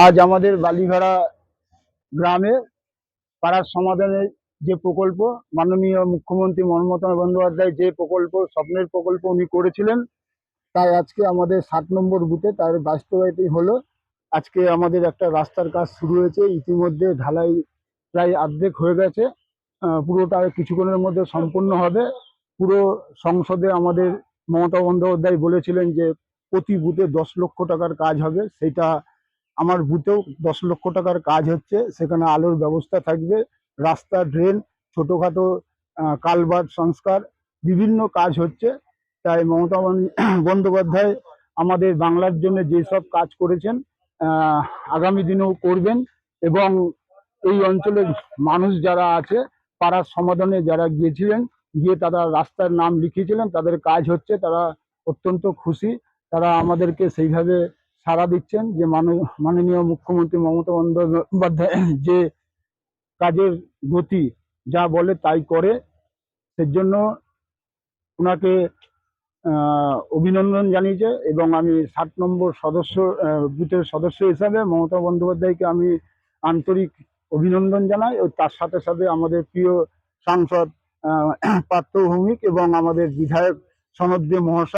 আজ আমাদের বালিঘাড়া গ্রামে পাড়ার সমাধানের যে প্রকল্প, মাননীয় মুখ্যমন্ত্রী মমতা বন্দ্যোপাধ্যায় যে প্রকল্প, স্বপ্নের প্রকল্প উনি করেছিলেন, তাই আজকে আমাদের 7 নম্বর বুথে তার বাস্তবায়িতই হলো। আজকে আমাদের একটা রাস্তার কাজ শুরু হয়েছে, ইতিমধ্যে ঢালাই প্রায় অর্ধেক হয়ে গেছে। পুরোটা কিছুক্ষণের মধ্যে সম্পূর্ণ হবে। পুরো সংসদে আমাদের মমতা বন্দ্যোপাধ্যায় বলেছিলেন যে প্রতি বুথে 10 লক্ষ টাকার কাজ হবে। সেটা আমার বুথেও 10 লক্ষ টাকার কাজ হচ্ছে। সেখানে আলোর ব্যবস্থা থাকবে, রাস্তা, ড্রেন, ছোটোখাটো কালভার্ট সংস্কার, বিভিন্ন কাজ হচ্ছে। তাই মমতা বন্দ্যোপাধ্যায় আমাদের বাংলার জন্য যেসব কাজ করেছেন, আগামী দিনেও করবেন। এবং এই অঞ্চলের মানুষ যারা আছে, পাড়ার সমাধানে যারা গিয়েছিলেন, গিয়ে তারা রাস্তার নাম লিখিয়েছিলেন, তাদের কাজ হচ্ছে, তারা অত্যন্ত খুশি। তারা আমাদেরকে সেইভাবে সাড়া দিচ্ছেন যে মাননীয় মুখ্যমন্ত্রী মমতা বন্দ্যোপাধ্যায় যে কাজের গতি, যা বলে তাই করে। সেজন্য ওনাকে অভিনন্দন জানিয়েছে। এবং আমি 7 নম্বর সদস্য, বুথের সদস্য হিসাবে মমতা বন্দ্যোপাধ্যায়কে আমি আন্তরিক অভিনন্দন জানাই। ও তার সাথে সাথে আমাদের প্রিয় সাংসদ পার্থ ভৌমিক এবং আমাদের বিধায়ক সনদ দে মহাশয়